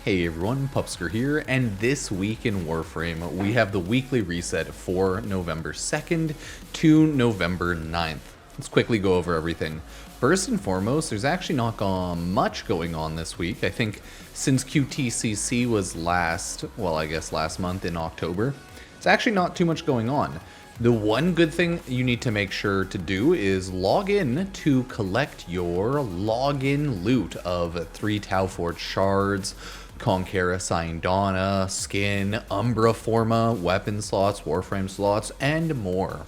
Hey everyone, Pupsker here, and this week in Warframe, we have the weekly reset for November 2nd to November 9th. Let's quickly go over everything. First and foremost, there's actually not much going on this week. I think since QTCC was last month in October, it's actually not too much going on. The one good thing you need to make sure to do is log in to collect your login loot of 3 Archon Shards, Conquera Syndana, Skin, Umbra Forma, weapon slots, Warframe slots, and more.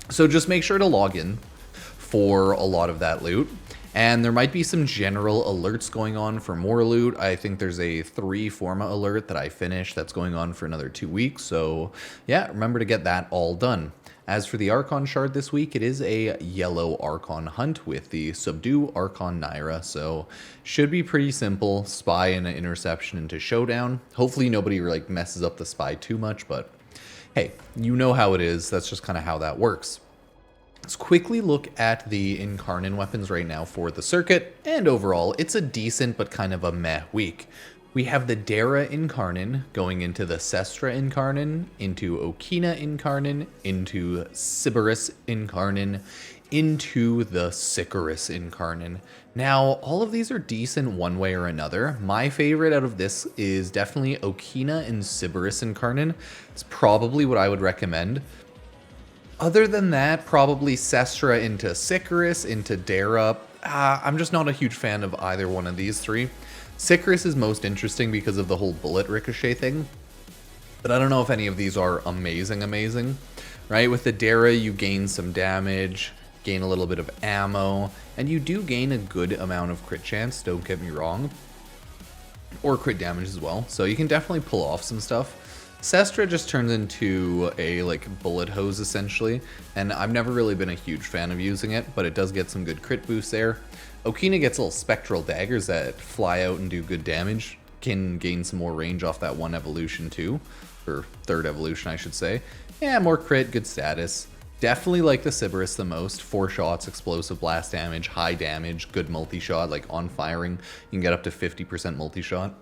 So just make sure to log in for a lot of that loot. And there might be some general alerts going on for more loot. I think there's a 3 Forma alert that I finished that's going on for another 2 weeks. So yeah, remember to get that all done. As for the Archon Shard this week, it is a yellow Archon hunt with the Subdue Archon Naira. So should be pretty simple. Spy and an interception into showdown. Hopefully nobody like messes up the spy too much, but hey, you know how it is. That's just kind of how that works. Let's quickly look at the Incarnon weapons right now for the circuit, and overall, it's a decent but kind of a meh week. We have the Dara Incarnon going into the Sestra Incarnon, into Okina Incarnon, into Sybaris Incarnon, into the Sycaris Incarnon. Now, all of these are decent one way or another. My favorite out of this is definitely Okina and Sybaris Incarnon. It's probably what I would recommend. Other than that, probably Sestra into Sycaris, into Dara. I'm just not a huge fan of either one of these three. Sycaris is most interesting because of the whole bullet ricochet thing, but I don't know if any of these are amazing, right? With the Dara, you gain some damage, gain a little bit of ammo, and you do gain a good amount of crit chance, don't get me wrong, or crit damage as well, so you can definitely pull off some stuff. Sestra just turns into a bullet hose essentially, and I've never really been a huge fan of using it, but it does get some good crit boosts there. Okina gets little spectral daggers that fly out and do good damage, can gain some more range off that one evolution too, or third evolution I should say. Yeah, more crit, good status. Definitely like the Sybaris the most. 4 shots, explosive blast damage, high damage, good multi-shot, like on firing, you can get up to 50% multi-shot.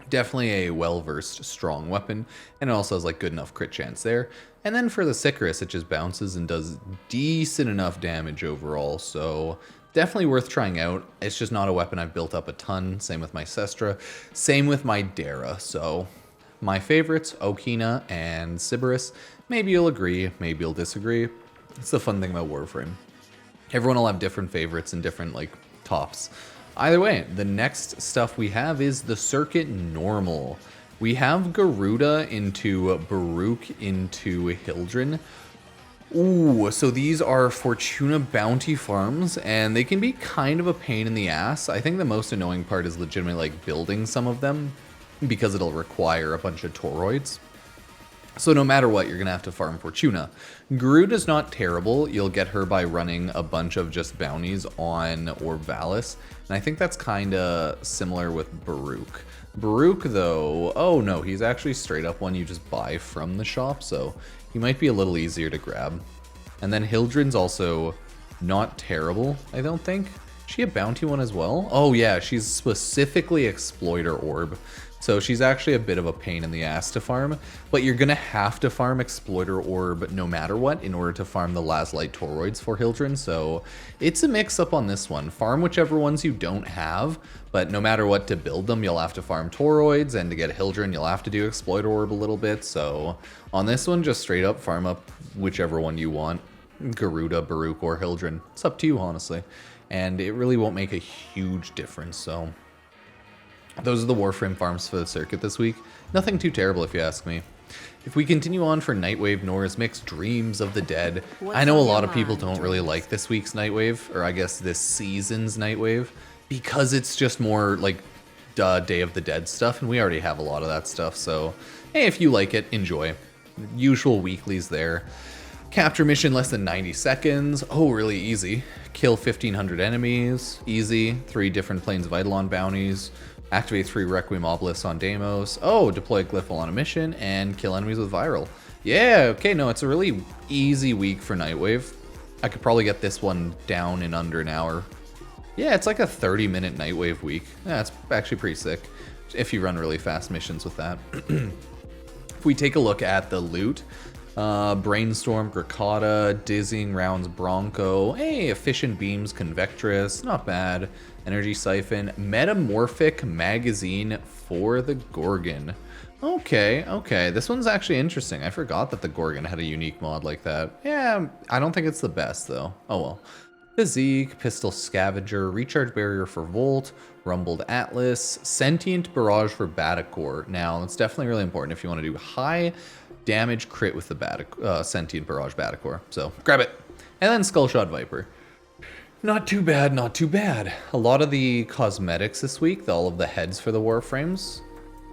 Definitely a well-versed, strong weapon, and it also has good enough crit chance there. And then for the Sycaris, it just bounces and does decent enough damage overall, so definitely worth trying out. It's just not a weapon I've built up a ton, same with my Sestra, same with my Dara, so my favorites, Okina and Sybaris. Maybe you'll agree, maybe you'll disagree. It's the fun thing about Warframe. Everyone will have different favorites and different tops. Either way, the next stuff we have is the circuit normal. We have Garuda into Baruch into Hildren. Ooh, so these are Fortuna bounty farms, and they can be kind of a pain in the ass. I think the most annoying part is legitimately building some of them, because it'll require a bunch of toroids. So no matter what, you're going to have to farm Fortuna. Garuda's not terrible. You'll get her by running a bunch of just bounties on Orb Valis. And I think that's kind of similar with Baruch. Baruch, though, oh no, he's actually straight up one you just buy from the shop, so he might be a little easier to grab. And then Hildren's also not terrible, I don't think. Is she a bounty one as well? Oh yeah, she's specifically Exploiter Orb. So she's actually a bit of a pain in the ass to farm, but you're going to have to farm Exploiter Orb no matter what in order to farm the Lazlite Toroids for Hildren, so it's a mix-up on this one. Farm whichever ones you don't have, but no matter what, to build them, you'll have to farm Toroids, and to get Hildren, you'll have to do Exploiter Orb a little bit, so on this one, just straight up farm up whichever one you want, Garuda, Baruch, or Hildren. It's up to you, honestly, and it really won't make a huge difference, so those are the Warframe farms for the circuit this week. Nothing too terrible if you ask me. If we continue on for Nightwave Nora's Mix Dreams of the Dead, I know a lot of people don't really like this week's Nightwave, or I guess this season's Nightwave, because it's just more Day of the Dead stuff, and we already have a lot of that stuff, so hey, if you like it, enjoy. Usual weeklies there. Capture mission less than 90 seconds. Oh, really easy. Kill 1,500 enemies. Easy. 3 different Plains of Eidolon bounties. Activate 3 Requiem Obelisks on Deimos. Oh, deploy Glyph while on a mission, and kill enemies with Viral. Yeah, okay, no, it's a really easy week for Nightwave. I could probably get this one down in under an hour. Yeah, it's like a 30-minute Nightwave week. Yeah, it's actually pretty sick if you run really fast missions with that. If we take a look at the loot, Brainstorm, Gracata, Dizzying Rounds, Bronco, hey, Efficient Beams, Convectress, not bad. Energy Siphon, Metamorphic Magazine for the Gorgon. Okay, okay, this one's actually interesting. I forgot that the Gorgon had a unique mod like that. Yeah, I don't think it's the best though. Oh well. Physique, Pistol Scavenger, Recharge Barrier for Volt, Rumbled Atlas, Sentient Barrage for Batacore. Now, it's definitely really important if you want to do high damage crit with the Sentient Barrage Batacore. So, grab it. And then Skullshot Viper. Not too bad, not too bad. A lot of the cosmetics this week, all of the heads for the Warframes,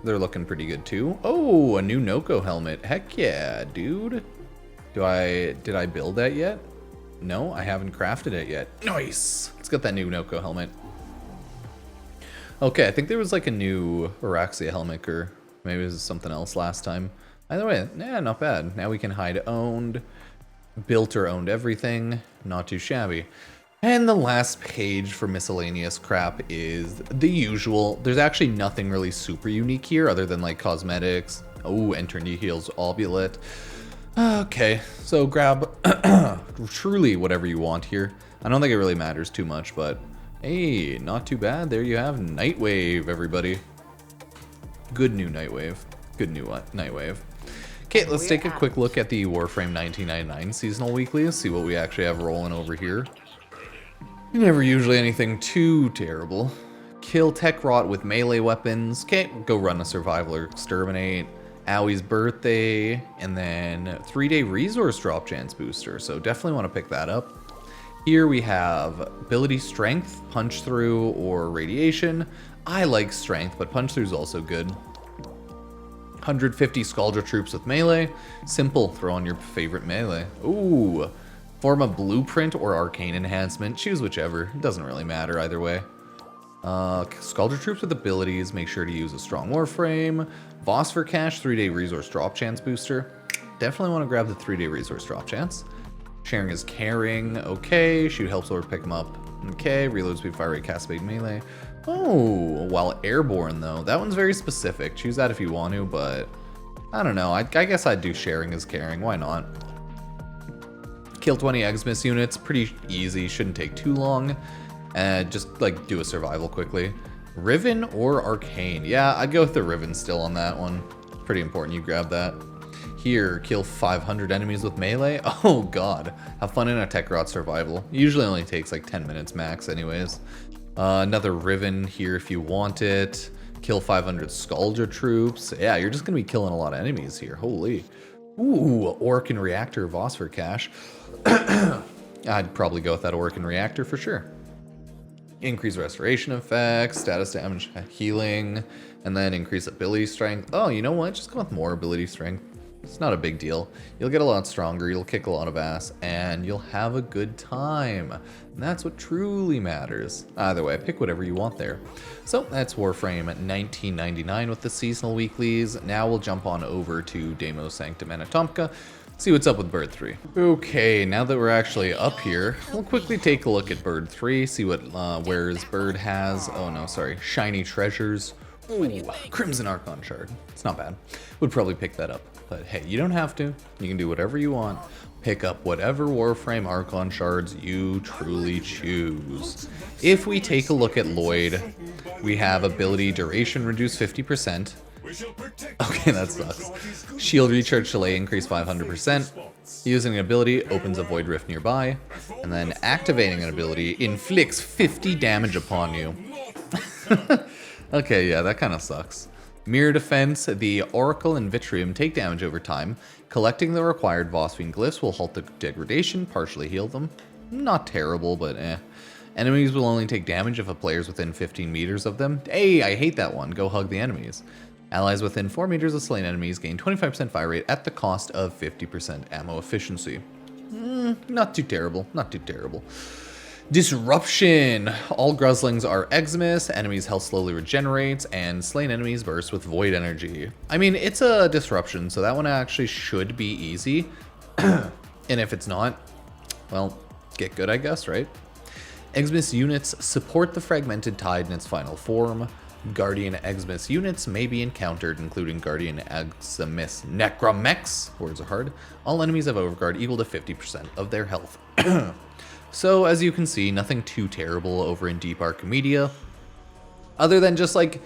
they're looking pretty good too. Oh, a new Noko helmet. Heck yeah, dude. Did I build that yet? No, I haven't crafted it yet. Nice! Let's get that new Noko helmet. Okay, I think there was like a new Araxia helmet, or maybe it was something else last time. Either way, yeah, not bad. Now we can hide owned, built or owned everything. Not too shabby. And the last page for miscellaneous crap is the usual. There's actually nothing really super unique here other than like cosmetics. Oh, Enter Nihil's Obulet. Okay, so grab truly whatever you want here. I don't think it really matters too much, but hey, not too bad. There you have Nightwave, everybody. Good new Nightwave. Good new Nightwave. Okay, let's take a quick look at the Warframe 1999 seasonal weeklies, see what we actually have rolling over here. Never usually anything too terrible. Kill Tech Rot with melee weapons. Okay, go run a Survival or Exterminate. Owie's Birthday, and then 3-day resource drop chance booster, so definitely want to pick that up. Here we have ability strength, punch through, or radiation. I like strength, but punch through is also good. 150 Scaldra troops with melee. Simple, throw on your favorite melee. Ooh, form a blueprint or arcane enhancement, choose whichever, it doesn't really matter either way. Scaldra troops with abilities, make sure to use a strong Warframe. Voss for cash, 3-day resource drop chance booster. Definitely want to grab the 3-day resource drop chance. Sharing is caring, okay. Shoot helps or pick them up, okay. Reload speed, fire rate, cast speed, melee. Oh, while airborne though, that one's very specific. Choose that if you want to, but I don't know. I guess I'd do sharing is caring, why not? Kill 20 Xmas units, pretty easy, shouldn't take too long. Just like do a survival quickly. Riven or Arcane? Yeah, I'd go with the Riven still on that one. Pretty important you grab that. Here, kill 500 enemies with melee. Oh god, have fun in a Tech Rot survival. Usually only takes like 10 minutes max anyways. Another Riven here if you want it. Kill 500 Skuldra troops. Yeah, you're just gonna be killing a lot of enemies here, holy. Ooh, Orc and Reactor Voss for cash. I'd probably go with that Orc and Reactor for sure. Increase restoration effects, status damage, healing, and then increase ability strength. Oh, you know what? Just go with more ability strength. It's not a big deal. You'll get a lot stronger, you'll kick a lot of ass, and you'll have a good time. And that's what truly matters. Either way, pick whatever you want there. So that's Warframe 1999 with the seasonal weeklies. Now we'll jump on over to Deimos Sanctum Anatomicon. See what's up with Bird 3. Okay, now that we're actually up here, we'll quickly take a look at Bird 3, see what wares Bird has. Oh no, sorry, Shiny Treasures. Ooh, Crimson Archon Shard. It's not bad. Would probably pick that up. But hey, you don't have to. You can do whatever you want. Pick up whatever Warframe Archon Shards you truly choose. If we take a look at Lloyd, we have ability duration reduced 50%. Okay, that sucks. Shield recharge delay increase 500%. Using an ability opens a void rift nearby, and then activating an ability inflicts 50 damage upon you. Okay, yeah, that kind of sucks. Mirror defense, the Oracle and Vitrium take damage over time. Collecting the required Vosfiend glyphs will halt the degradation, partially heal them. Not terrible, but eh. Enemies will only take damage if a player's within 15 meters of them. Hey, I hate that one. Go hug the enemies. Allies within 4 meters of slain enemies gain 25% fire rate at the cost of 50% ammo efficiency. Not too terrible, not too terrible. Disruption. All Gruslings are Xmas, enemies' health slowly regenerates, and slain enemies burst with void energy. I mean, it's a disruption, so that one actually should be easy. And if it's not, well, get good, I guess, right? Xmas units support the Fragmented Tide in its final form. Guardian Xmas units may be encountered, including Guardian Xmas Necromex, words are hard. All enemies have overguard equal to 50% of their health. So, as you can see, nothing too terrible over in Deep Archimedea. Other than just like,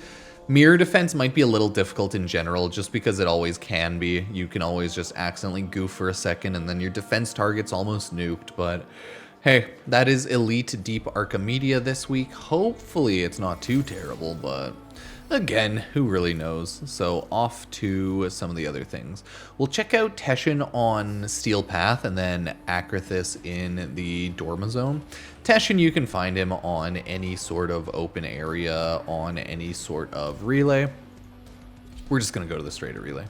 mirror defense might be a little difficult in general, just because it always can be. You can always just accidentally goof for a second and then your defense target's almost nuked, but hey, that is Elite Deep Archimedea this week. Hopefully it's not too terrible, but again, who really knows? So off to some of the other things. We'll check out Teshin on Steel Path and then Acrithis in the Dorma Zone. Teshin, you can find him on any sort of open area, on any sort of relay. We're just going to go to the straighter relay.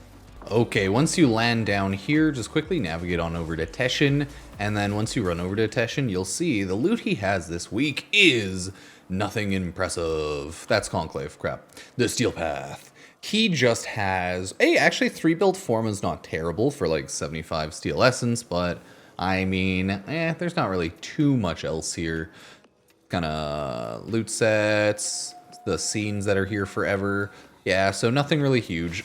Okay, once you land down here, just quickly navigate on over to Teshin, and then once you run over to Teshin, you'll see the loot he has this week is nothing impressive. That's Conclave, crap. The Steel Path. He just has, hey, actually 3-build form is not terrible for like 75 Steel Essence, but I mean, there's not really too much else here. Kind of loot sets, the scenes that are here forever. Yeah, so nothing really huge.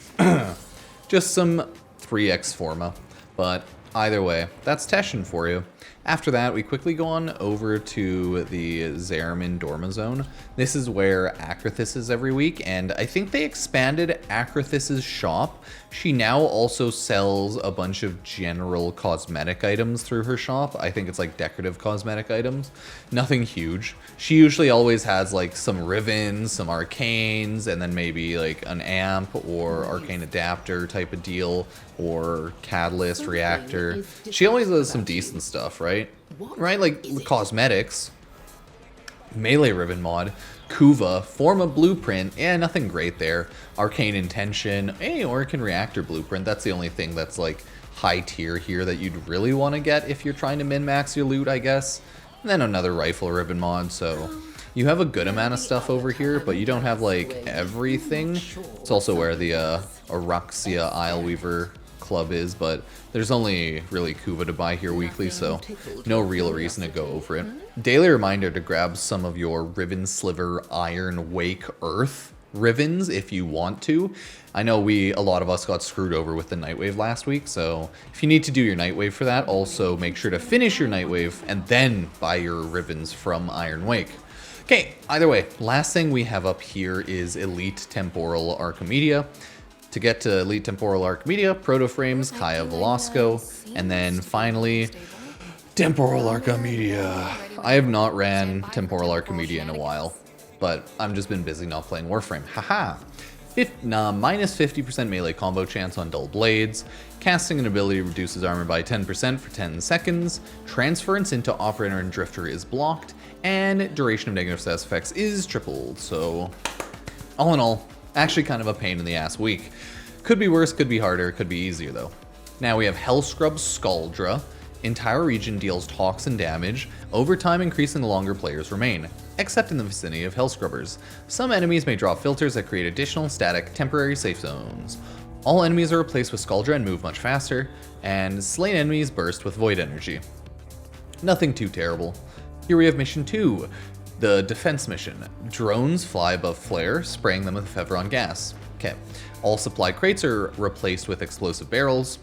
Just some 3x Forma, but either way, that's Teshin for you. After that, we quickly go on over to the Zariman Dorma Zone. This is where Acrithis is every week, and I think they expanded Acrithis's shop. She now also sells a bunch of general cosmetic items through her shop. I think it's like decorative cosmetic items. Nothing huge. She usually always has like some Rivens, some Arcanes, and then maybe like an Amp or Arcane Adapter type of deal, or Catalyst, Reactor. She always does some decent stuff, right? Right, like cosmetics. Melee Ribbon mod, Kuva, Forma Blueprint, nothing great there. Arcane Intention, Arcane Reactor Blueprint, that's the only thing that's like high tier here that you'd really want to get if you're trying to min-max your loot, I guess. And then another Rifle Ribbon mod, so you have a good amount of stuff over here, but you don't have like everything. It's also where the Araxia Isleweaver club is, but there's only really Kuva to buy here weekly, so no real reason to go over it. Daily reminder to grab some of your Riven Sliver Iron Wake Earth Rivens if you want to. I know a lot of us got screwed over with the Nightwave last week, so if you need to do your Nightwave for that, also make sure to finish your Nightwave and then buy your Rivens from Iron Wake. Okay, either way, last thing we have up here is Elite Temporal Archimedea. To get to Elite Temporal Archimedea, Protoframes, Kaya Velasco, and then finally, Temporal Archimedea. I have not ran Temporal Archimedea in a while, but I've just been busy not playing Warframe. Haha! Minus 50% melee combo chance on dull blades, casting an ability reduces armor by 10% for 10 seconds, transference into Operator and Drifter is blocked, and duration of negative status effects is tripled, so all in all, actually kind of a pain in the ass week. Could be worse, could be harder, could be easier though. Now we have Hellscrub Scaldra. Entire region deals toxin damage, over time increasing the longer players remain, except in the vicinity of Hellscrubbers. Some enemies may drop filters that create additional static temporary safe zones. All enemies are replaced with Scaldra and move much faster, and slain enemies burst with void energy. Nothing too terrible. Here we have mission 2. The defense mission. Drones fly above flare, spraying them with Fevron gas. Okay. All supply crates are replaced with explosive barrels.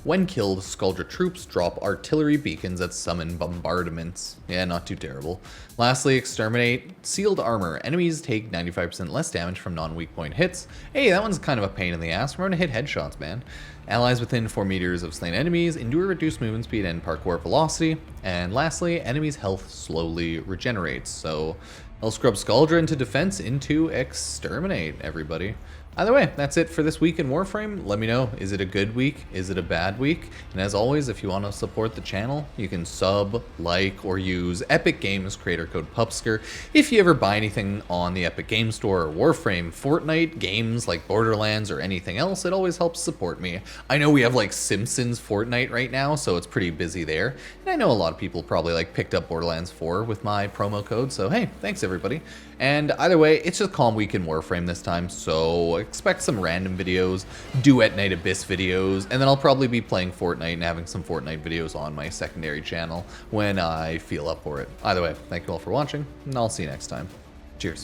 When killed, Scaldra troops drop artillery beacons that summon bombardments. Yeah, not too terrible. Lastly, exterminate. Sealed armor. Enemies take 95% less damage from non-weak point hits. Hey, that one's kind of a pain in the ass. Remember to hit headshots, man. Allies within 4 meters of slain enemies endure reduced movement speed and parkour velocity. And lastly, enemies' health slowly regenerates. So, Hellscrub Scaldra into defense, into exterminate, everybody. Either way, that's it for this week in Warframe. Let me know, is it a good week? Is it a bad week? And as always, if you want to support the channel, you can sub, like, or use Epic Games creator code Pupsker. If you ever buy anything on the Epic Games Store or Warframe, Fortnite, games like Borderlands, or anything else, it always helps support me. I know we have like Simpsons Fortnite right now, so it's pretty busy there. And I know a lot of people probably like picked up Borderlands 4 with my promo code, so hey, thanks everybody. And either way, it's just calm week in Warframe this time, so expect some random videos, Duet Night Abyss videos, and then I'll probably be playing Fortnite and having some Fortnite videos on my secondary channel when I feel up for it. Either way, thank you all for watching, and I'll see you next time. Cheers.